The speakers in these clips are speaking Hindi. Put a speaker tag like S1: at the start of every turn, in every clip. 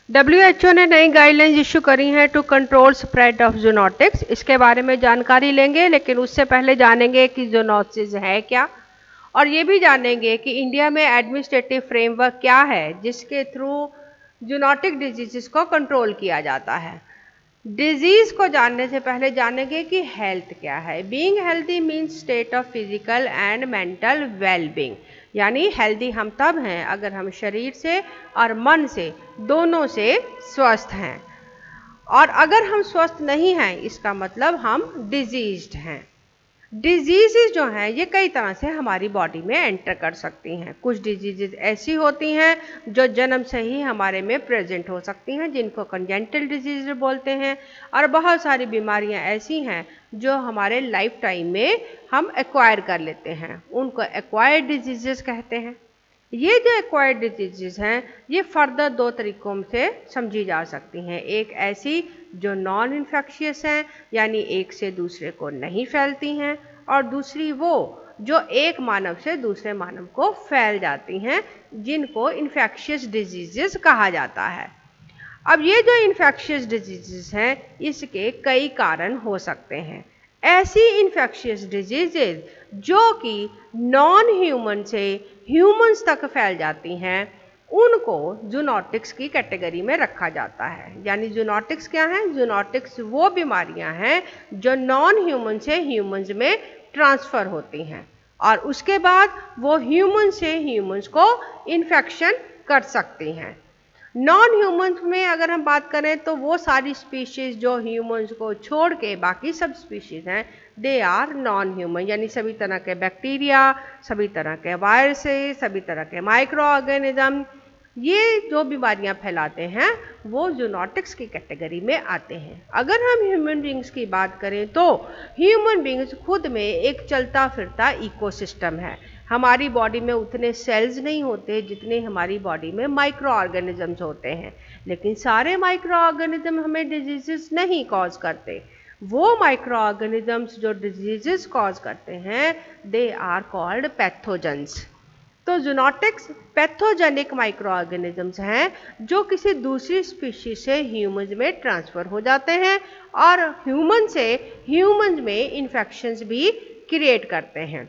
S1: WHO ने नई गाइडलाइंस इशू करी हैं टू कंट्रोल स्प्रेड ऑफ जूनोटिक्स। इसके बारे में जानकारी लेंगे, लेकिन उससे पहले जानेंगे कि जूनोसिस है क्या, और ये भी जानेंगे कि इंडिया में एडमिनिस्ट्रेटिव फ्रेमवर्क क्या है जिसके थ्रू जूनोटिक डिजीजेस को कंट्रोल किया जाता है। डिजीज को जानने से पहले जानेंगे कि हेल्थ क्या है। Being healthy means state of physical and mental wellbeing, यानी हेल्दी हम तब हैं अगर हम शरीर से और मन से दोनों से स्वस्थ हैं, और अगर हम स्वस्थ नहीं हैं इसका मतलब हम डिजीज्ड हैं। डिजीजेस जो हैं ये कई तरह से हमारी बॉडी में एंटर कर सकती हैं। कुछ डिजीजेस ऐसी होती हैं जो जन्म से ही हमारे में प्रेजेंट हो सकती हैं, जिनको कंजेंटल डिजीज बोलते हैं, और बहुत सारी बीमारियां ऐसी हैं जो हमारे लाइफ टाइम में हम एक्वायर कर लेते हैं, उनको एक्वायर्ड डिजीजेस कहते हैं। ये जो एक्वायर्ड डिजीजेस हैं ये फर्दर दो तरीकों से समझी जा सकती हैं। एक ऐसी जो नॉन इन्फेक्शियस हैं, यानी एक से दूसरे को नहीं फैलती हैं, और दूसरी वो जो एक मानव से दूसरे मानव को फैल जाती हैं, जिनको इन्फेक्शियस डिजीजेस कहा जाता है। अब ये जो इन्फेक्शियस डिजीजेस हैं इसके कई कारण हो सकते हैं। ऐसी इन्फेक्शियस डिजीजेज जो कि नॉन ह्यूमन से ह्यूमंस तक फैल जाती हैं उनको जूनोटिक्स की कैटेगरी में रखा जाता है। यानी जूनोटिक्स क्या है? जूनोटिक्स वो बीमारियां हैं जो नॉन ह्यूमन से ह्यूमंस में ट्रांसफ़र होती हैं और उसके बाद वो ह्यूमन से ह्यूमंस को इन्फेक्शन कर सकती हैं। नॉन ह्यूमंस में अगर हम बात करें तो वो सारी स्पीशीज़ जो ह्यूमंस को छोड़ के बाकी सब स्पीशीज़ हैं दे आर नॉन ह्यूमन, यानी सभी तरह के बैक्टीरिया, सभी तरह के वायरसेस, सभी तरह के माइक्रो ऑर्गेनिज्म, ये जो बीमारियां फैलाते हैं वो जूनोटिक्स की कैटेगरी में आते हैं। अगर हम ह्यूमन बींग्स की बात करें तो ह्यूमन बींग्स खुद में एक चलता फिरता इकोसिस्टम है। हमारी बॉडी में उतने सेल्स नहीं होते जितने हमारी बॉडी में माइक्रो ऑर्गेनिजम्स होते हैं, लेकिन सारे माइक्रो ऑर्गेनिज्म हमें डिजीजेस नहीं कॉज करते। वो माइक्रो ऑर्गेनिजम्स जो डिजीजेस कॉज करते हैं दे आर कॉल्ड पैथोजेंस। तो जूनोटिक्स पैथोजेनिक माइक्रो ऑर्गेनिजम्स हैं जो किसी दूसरी स्पीशीज से ह्यूमंस में ट्रांसफ़र हो जाते हैं और ह्यूमन से ह्यूमंस में इन्फेक्शंस भी क्रिएट करते हैं।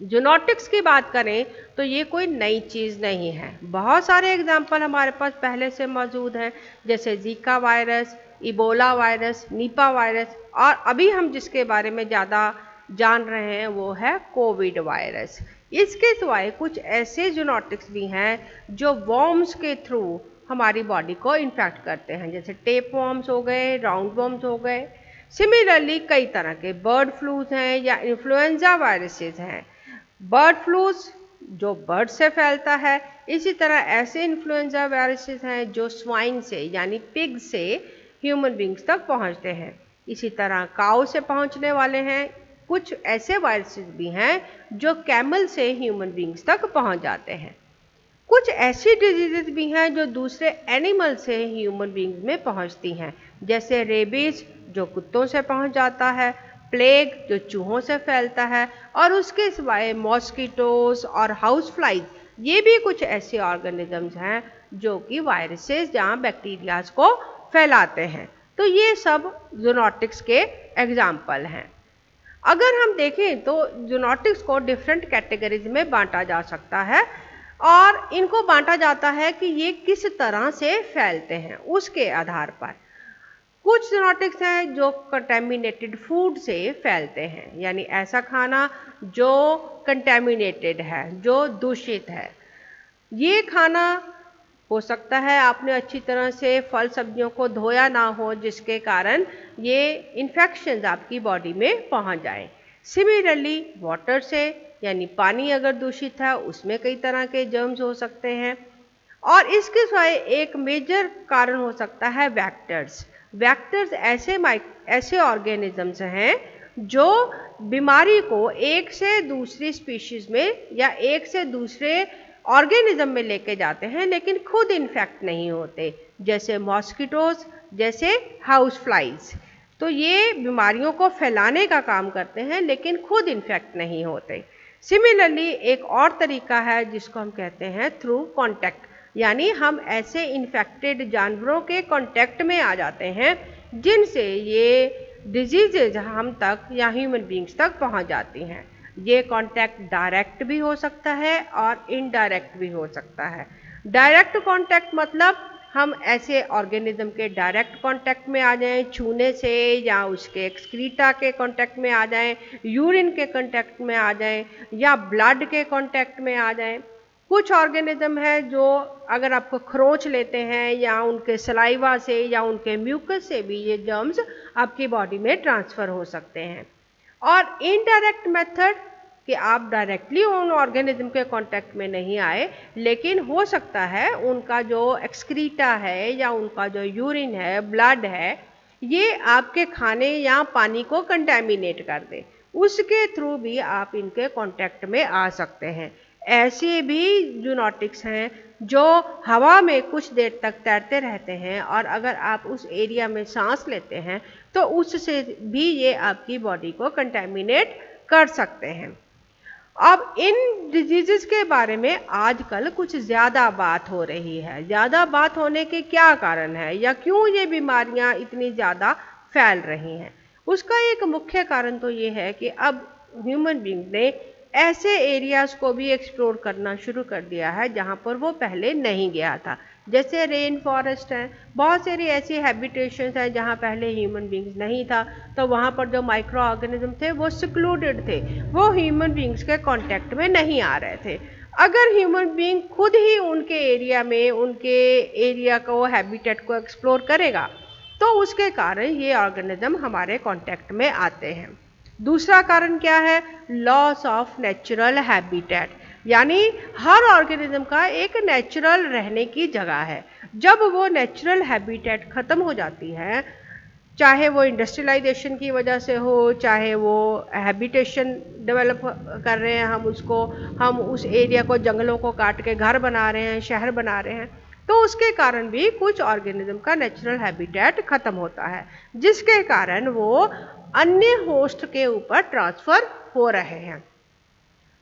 S1: जूनोटिक्स की बात करें तो ये कोई नई चीज़ नहीं है। बहुत सारे एग्जाम्पल हमारे पास पहले से मौजूद हैं, जैसे Zika virus, Ebola virus, Nipah virus, और अभी हम जिसके बारे में ज़्यादा जान रहे हैं वो है कोविड वायरस। इसके सिवाय कुछ ऐसे जूनोटिक्स भी हैं जो वॉर्म्स के थ्रू हमारी बॉडी को इन्फेक्ट करते हैं, जैसे टेप वॉर्म्स हो गए, राउंड वॉर्म्स हो गए। सिमिलरली कई तरह के बर्ड फ्लूज हैं या इन्फ्लुएंजा वायरसेस हैं। बर्ड फ्लूज जो बर्ड से फैलता है, इसी तरह ऐसे इन्फ्लुएंजा वायरसेस हैं जो स्वाइन से यानी पिग से ह्यूमन बींग्स तक पहुंचते हैं। इसी तरह काऊ से पहुंचने वाले हैं। कुछ ऐसे वायरसेस भी हैं जो कैमल से ह्यूमन बींग्स तक पहुंच जाते हैं। कुछ ऐसी डिजीजेस भी हैं जो दूसरे एनिमल से ह्यूमन बींग्स में पहुंचती हैं, जैसे रेबीज जो कुत्तों से पहुंच जाता है, प्लेग जो चूहों से फैलता है, और उसके सिवाय मॉस्किटोज और हाउस फ्लाइज, ये भी कुछ ऐसे ऑर्गेनिजम्स हैं जो कि वायरसेस जहाँ बैक्टीरियाज को फैलाते हैं। तो ये सब जूनोटिक्स के एग्जाम्पल हैं। अगर हम देखें तो जूनोटिक्स को डिफरेंट कैटेगरीज में बांटा जा सकता है और इनको बांटा जाता है कि ये किस तरह से फैलते हैं उसके आधार पर। कुछ जूनोटिक्स हैं जो कंटेमिनेटेड फूड से फैलते हैं, यानी ऐसा खाना जो कंटेमिनेटेड है, जो दूषित है। ये खाना हो सकता है आपने अच्छी तरह से फल सब्जियों को धोया ना हो, जिसके कारण ये इन्फेक्शंस आपकी बॉडी में पहुंच जाए। सिमिलरली वाटर से, यानी पानी अगर दूषित है उसमें कई तरह के जर्म्स हो सकते हैं। और इसके सिवाय एक मेजर कारण हो सकता है वेक्टर्स। वेक्टर्स ऐसे ऑर्गेनिजम्स हैं जो बीमारी को एक से दूसरी स्पीशीज में या एक से दूसरे ऑर्गेनिज्म में लेके जाते हैं, लेकिन खुद इन्फेक्ट नहीं होते, जैसे मॉस्किटोज, जैसे हाउस फ्लाइज। तो ये बीमारियों को फैलाने का काम करते हैं लेकिन खुद इन्फेक्ट नहीं होते। सिमिलरली एक और तरीका है जिसको हम कहते हैं थ्रू कॉन्टैक्ट। यानी हम ऐसे इन्फेक्टेड जानवरों के कांटेक्ट में आ जाते हैं जिनसे ये डिजीजेज हम तक या ह्यूमन बींग्स तक पहुंच जाती हैं। ये कांटेक्ट डायरेक्ट भी हो सकता है और इनडायरेक्ट भी हो सकता है। डायरेक्ट कांटेक्ट मतलब हम ऐसे ऑर्गेनिज्म के डायरेक्ट कांटेक्ट में आ जाएं छूने से, या उसके एक्सक्रीटा के कांटेक्ट में आ जाएं, यूरिन के कांटेक्ट में आ जाएं, या ब्लड के कांटेक्ट में आ जाएं। कुछ ऑर्गेनिज्म है जो अगर आपको खरोंच लेते हैं या उनके सलाइवा से या उनके म्यूकस से भी ये जर्म्स आपकी बॉडी में ट्रांसफर हो सकते हैं। और इनडायरेक्ट मेथड कि आप डायरेक्टली उन ऑर्गेनिज्म के कांटेक्ट में नहीं आए, लेकिन हो सकता है उनका जो एक्सक्रीटा है या उनका जो यूरिन है, ब्लड है, ये आपके खाने या पानी को कंटेमिनेट कर दे, उसके थ्रू भी आप इनके कांटेक्ट में आ सकते हैं। ऐसे भी जूनोटिक्स हैं जो हवा में कुछ देर तक तैरते रहते हैं और अगर आप उस एरिया में सांस लेते हैं तो उससे भी ये आपकी बॉडी को कंटेमिनेट कर सकते हैं। अब इन डिजीजेस के बारे में आजकल कुछ ज़्यादा बात हो रही है। ज़्यादा बात होने के क्या कारण है या क्यों ये बीमारियां इतनी ज़्यादा फैल रही हैं? उसका एक मुख्य कारण तो ये है कि अब ह्यूमन बींग ने ऐसे एरियाज़ को भी एक्सप्लोर करना शुरू कर दिया है जहाँ पर वो पहले नहीं गया था। जैसे रेन फॉरेस्ट है, बहुत सारी ऐसी हैबिटेशंस हैं जहाँ पहले ह्यूमन बींग्स नहीं था, तो वहाँ पर जो माइक्रो ऑर्गेनिज्म थे वो सिक्लूडेड थे, वो ह्यूमन बींग्स के कांटेक्ट में नहीं आ रहे थे। अगर ह्यूमन बींग खुद ही उनके एरिया में उनके एरिया को, हैबिटेट को एक्सप्लोर करेगा तो उसके कारण ये ऑर्गेनिज्म हमारे कांटेक्ट में आते हैं। दूसरा कारण क्या है? लॉस ऑफ नेचुरल हैबिटेट, यानी हर ऑर्गेनिज्म का एक नेचुरल रहने की जगह है। जब वो नेचुरल हैबिटेट खत्म हो जाती है, चाहे वो इंडस्ट्रियलाइजेशन की वजह से हो, चाहे वो हैबिटेशन डेवलप कर रहे हैं हम उस एरिया को, जंगलों को काट के घर बना रहे हैं, शहर बना रहे हैं, तो उसके कारण भी कुछ ऑर्गेनिज्म का नेचुरल हैबिटेट खत्म होता है, जिसके कारण वो अन्य होस्ट के ऊपर ट्रांसफर हो रहे हैं।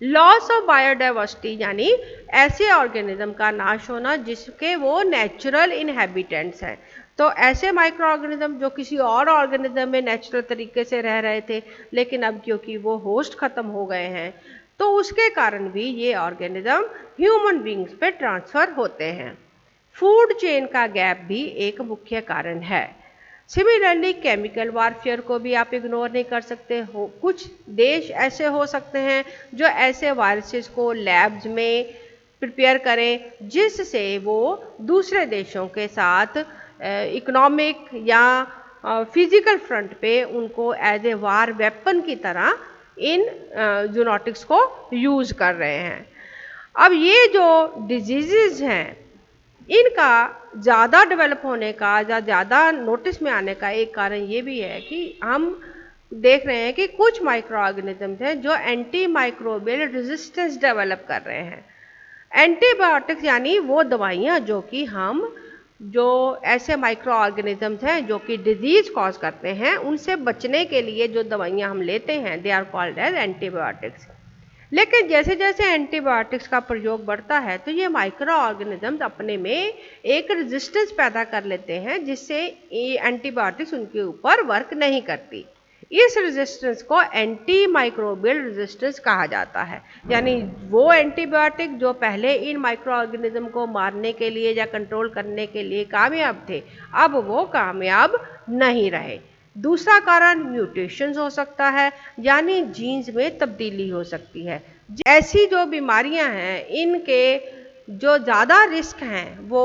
S1: लॉस ऑफ बायोडाइवर्सिटी यानी ऐसे ऑर्गेनिज्म का नाश होना जिसके वो नेचुरल इनहैबिटेंट्स हैं। तो ऐसे माइक्रो ऑर्गेनिज्म जो किसी और ऑर्गेनिज्म में नेचुरल तरीके से रह रहे थे, लेकिन अब क्योंकि वो होस्ट खत्म हो गए हैं तो उसके कारण भी ये ऑर्गेनिज्म ह्यूमन बींग्स पे ट्रांसफर होते हैं। फूड चेन का गैप भी एक मुख्य कारण है। सिमिलरली केमिकल वारफेयर को भी आप इग्नोर नहीं कर सकते हो। कुछ देश ऐसे हो सकते हैं जो ऐसे वायरसेस को लैब्स में प्रिपेयर करें जिससे वो दूसरे देशों के साथ इकोनॉमिक या फिजिकल फ्रंट पे उनको एज ए वार वेपन की तरह इन जूनोटिक्स को यूज़ कर रहे हैं। अब ये जो डिजीज़ हैं इनका ज़्यादा डेवलप होने का या ज़्यादा नोटिस में आने का एक कारण ये भी है कि हम देख रहे हैं कि कुछ माइक्रो ऑर्गेनिजम्स हैं जो एंटी माइक्रोबियल रेजिस्टेंस डेवलप कर रहे हैं। एंटीबायोटिक्स यानी वो दवाइयाँ जो ऐसे माइक्रो ऑर्गेनिजम्स हैं जो कि डिजीज कॉज करते हैं, उनसे बचने के लिए जो दवाइयाँ हम लेते हैं they are called as antibiotics. लेकिन जैसे जैसे एंटीबायोटिक्स का प्रयोग बढ़ता है तो ये माइक्रो ऑर्गेनिजम्स अपने में एक रेजिस्टेंस पैदा कर लेते हैं जिससे एंटीबायोटिक्स उनके ऊपर वर्क नहीं करती। इस रेजिस्टेंस को एंटी माइक्रोबियल रेजिस्टेंस कहा जाता है। यानी वो एंटीबायोटिक जो पहले इन माइक्रो ऑर्गेनिज्म को मारने के लिए या कंट्रोल करने के लिए कामयाब थे, अब वो कामयाब नहीं रहे। दूसरा कारण म्यूटेशंस हो सकता है, यानी जीन्स में तब्दीली हो सकती है। ऐसी जो बीमारियां हैं इनके जो ज़्यादा रिस्क हैं वो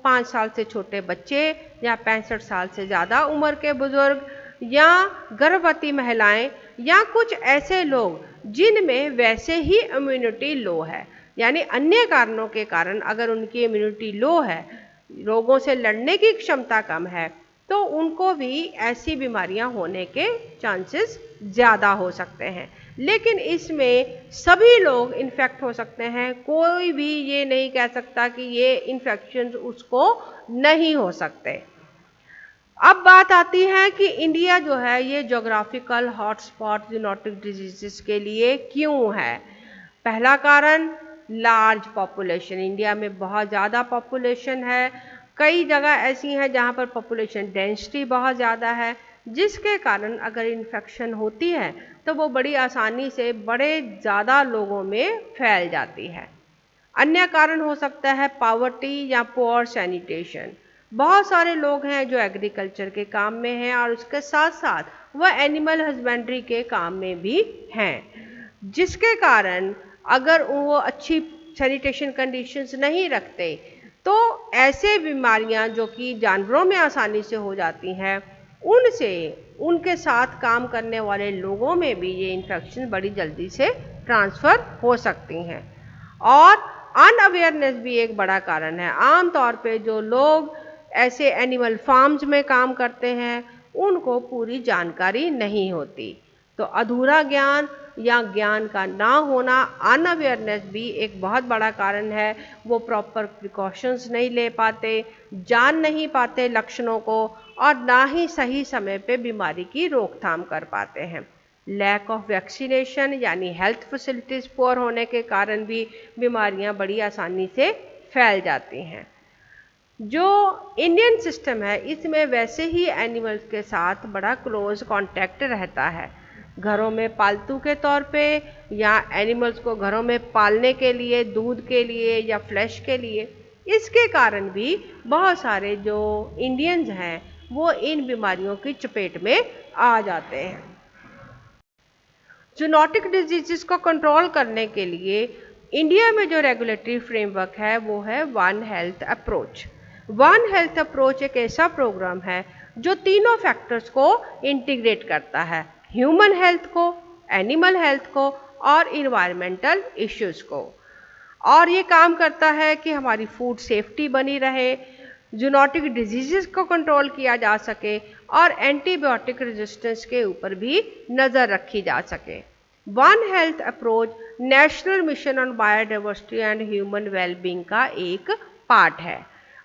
S1: 5 साल से छोटे बच्चे या 65 साल से ज़्यादा उम्र के बुजुर्ग या गर्भवती महिलाएं या कुछ ऐसे लोग जिनमें वैसे ही इम्यूनिटी लो है, यानी अन्य कारणों के कारण अगर उनकी इम्यूनिटी लो है, रोगों से लड़ने की क्षमता कम है, तो उनको भी ऐसी बीमारियां होने के चांसेस ज़्यादा हो सकते हैं। लेकिन इसमें सभी लोग इन्फेक्ट हो सकते हैं, कोई भी ये नहीं कह सकता कि ये इन्फेक्शन उसको नहीं हो सकते। अब बात आती है कि इंडिया जो है ये ज्योग्राफिकल हॉटस्पॉट जूनोटिक डिजीजेस के लिए क्यों है। पहला कारण लार्ज पॉपुलेशन, इंडिया में बहुत ज़्यादा पॉपुलेशन है, कई जगह ऐसी हैं जहाँ पर पॉपुलेशन डेंसिटी बहुत ज़्यादा है, जिसके कारण अगर इन्फेक्शन होती है तो वो बड़ी आसानी से बड़े ज़्यादा लोगों में फैल जाती है। अन्य कारण हो सकता है पॉवर्टी या पुअर सैनिटेशन। बहुत सारे लोग हैं जो एग्रीकल्चर के काम में हैं और उसके साथ साथ वह एनिमल हस्बेंड्री के काम में भी हैं, जिसके कारण अगर वो अच्छी सैनिटेशन कंडीशंस नहीं रखते तो ऐसे बीमारियां जो कि जानवरों में आसानी से हो जाती हैं, उनसे उनके साथ काम करने वाले लोगों में भी ये इन्फेक्शन बड़ी जल्दी से ट्रांसफ़र हो सकती हैं। और अनअवेयरनेस भी एक बड़ा कारण है। आम तौर पे जो लोग ऐसे एनिमल फार्म्स में काम करते हैं उनको पूरी जानकारी नहीं होती, तो अधूरा ज्ञान या ज्ञान का ना होना, अनअवेयरनेस भी एक बहुत बड़ा कारण है। वो प्रॉपर प्रिकॉशंस नहीं ले पाते, जान नहीं पाते लक्षणों को और ना ही सही समय पे बीमारी की रोकथाम कर पाते हैं। लैक ऑफ वैक्सीनेशन यानी हेल्थ फैसिलिटीज़ पुअर होने के कारण भी बीमारियां बड़ी आसानी से फैल जाती हैं। जो इंडियन सिस्टम है इसमें वैसे ही एनिमल्स के साथ बड़ा क्लोज कांटेक्ट रहता है, घरों में पालतू के तौर पे या एनिमल्स को घरों में पालने के लिए, दूध के लिए या फ्लैश के लिए। इसके कारण भी बहुत सारे जो इंडियंस हैं वो इन बीमारियों की चपेट में आ जाते हैं। जूनोटिक डिजीजेस को कंट्रोल करने के लिए इंडिया में जो रेगुलेटरी फ्रेमवर्क है वो है one health approach. One health approach एक ऐसा प्रोग्राम है जो तीनों फैक्टर्स को इंटीग्रेट करता है, ह्यूमन हेल्थ को, एनिमल हेल्थ को और इन्वायरमेंटल इश्यूज को। और ये काम करता है कि हमारी फूड सेफ्टी बनी रहे, जूनोटिक डिजीजेस को कंट्रोल किया जा सके और एंटीबायोटिक रेजिस्टेंस के ऊपर भी नज़र रखी जा सके। One health approach national mission on biodiversity and human wellbeing का एक पार्ट है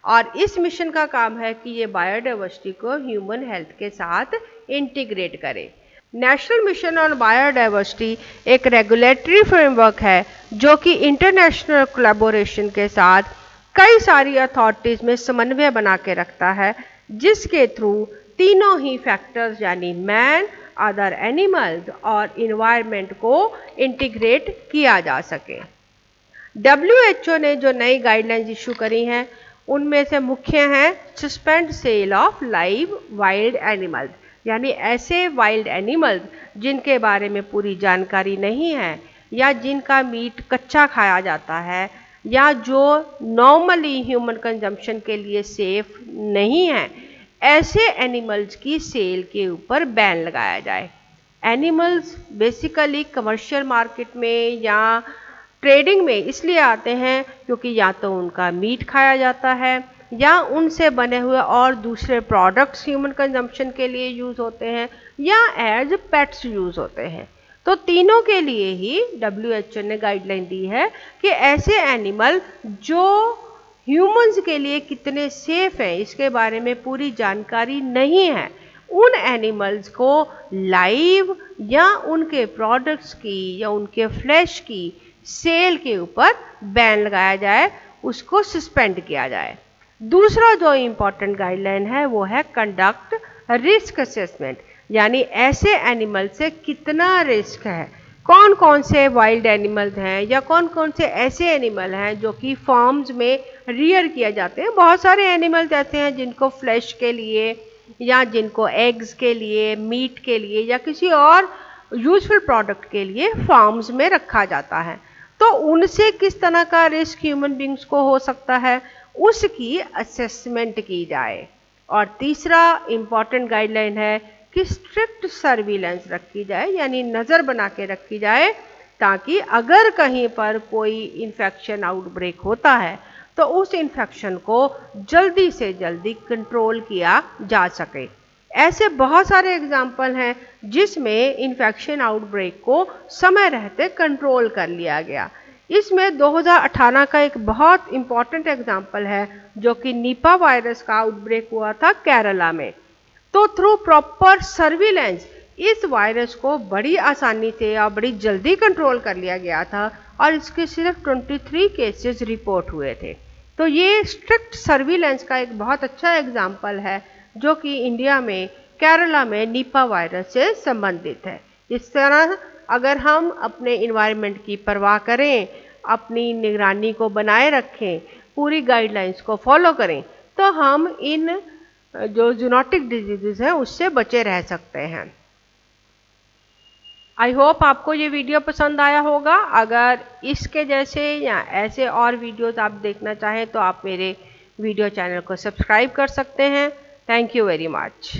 S1: और इस मिशन का काम है कि ये बायोडाइवर्सिटी को ह्यूमन हेल्थ के साथ इंटीग्रेट करे। नेशनल मिशन ऑन बायोडाइवर्सिटी एक रेगुलेटरी फ्रेमवर्क है जो कि इंटरनेशनल कोलैबोरेशन के साथ कई सारी अथॉरिटीज़ में समन्वय बना के रखता है, जिसके थ्रू तीनों ही फैक्टर्स यानी मैन, अदर एनिमल्स और इन्वायरमेंट को इंटीग्रेट किया जा सके। WHO ने जो नई गाइडलाइंस इशू करी हैं उनमें से मुख्य हैं suspend sale of live wild animals, यानी ऐसे वाइल्ड एनिमल्स जिनके बारे में पूरी जानकारी नहीं है या जिनका मीट कच्चा खाया जाता है या जो नॉर्मली ह्यूमन कंजम्पशन के लिए सेफ नहीं है, ऐसे एनिमल्स की सेल के ऊपर बैन लगाया जाए। एनिमल्स बेसिकली कमर्शियल मार्केट में या ट्रेडिंग में इसलिए आते हैं क्योंकि या तो उनका मीट खाया जाता है या उनसे बने हुए और दूसरे प्रोडक्ट्स ह्यूमन कंजम्पशन के लिए यूज़ होते हैं या एज पेट्स यूज़ होते हैं। तो तीनों के लिए ही WHO ने गाइडलाइन दी है कि ऐसे एनिमल जो ह्यूमंस के लिए कितने सेफ हैं इसके बारे में पूरी जानकारी नहीं है, उन एनिमल्स को लाइव या उनके प्रोडक्ट्स की या उनके फ्लैश की सेल के ऊपर बैन लगाया जाए, उसको सस्पेंड किया जाए। दूसरा जो इम्पोर्टेंट गाइडलाइन है वो है कंडक्ट रिस्क असेसमेंट, यानी ऐसे एनिमल से कितना रिस्क है, कौन कौन से वाइल्ड एनिमल्स हैं या कौन कौन से ऐसे एनिमल हैं जो कि फार्म्स में रियर किए जाते हैं। बहुत सारे एनिमल्स ऐसे हैं जिनको फ्लैश के लिए या जिनको एग्स के लिए, मीट के लिए या किसी और यूजफुल प्रोडक्ट के लिए फार्म्स में रखा जाता है, तो उनसे किस तरह का रिस्क ह्यूमन बींग्स को हो सकता है उसकी असेसमेंट की जाए। और तीसरा इम्पॉर्टेंट गाइडलाइन है कि स्ट्रिक्ट सर्विलेंस रखी जाए, यानी नज़र बना के रखी जाए ताकि अगर कहीं पर कोई इन्फेक्शन आउटब्रेक होता है तो उस इन्फेक्शन को जल्दी से जल्दी कंट्रोल किया जा सके। ऐसे बहुत सारे एग्जाम्पल हैं जिसमें इन्फेक्शन आउटब्रेक को समय रहते कंट्रोल कर लिया गया। इसमें 2018 का एक बहुत इम्पॉर्टेंट एग्जाम्पल है जो कि निपा वायरस का आउटब्रेक हुआ था केरला में। तो थ्रू प्रॉपर सर्विलेंस इस वायरस को बड़ी आसानी से और बड़ी जल्दी कंट्रोल कर लिया गया था और इसके सिर्फ 23 केसेस रिपोर्ट हुए थे। तो ये स्ट्रिक्ट सर्विलेंस का एक बहुत अच्छा एग्जाम्पल है जो कि इंडिया में केरला में निपा वायरस से संबंधित है। इस तरह अगर हम अपने इन्वायरमेंट की परवाह करें, अपनी निगरानी को बनाए रखें, पूरी गाइडलाइंस को फॉलो करें, तो हम इन जो जूनोटिक डिजीजेस हैं उससे बचे रह सकते हैं। आई होप आपको ये वीडियो पसंद आया होगा। अगर इसके जैसे या ऐसे और वीडियोस आप देखना चाहें तो आप मेरे वीडियो चैनल को सब्सक्राइब कर सकते हैं। Thank you very much.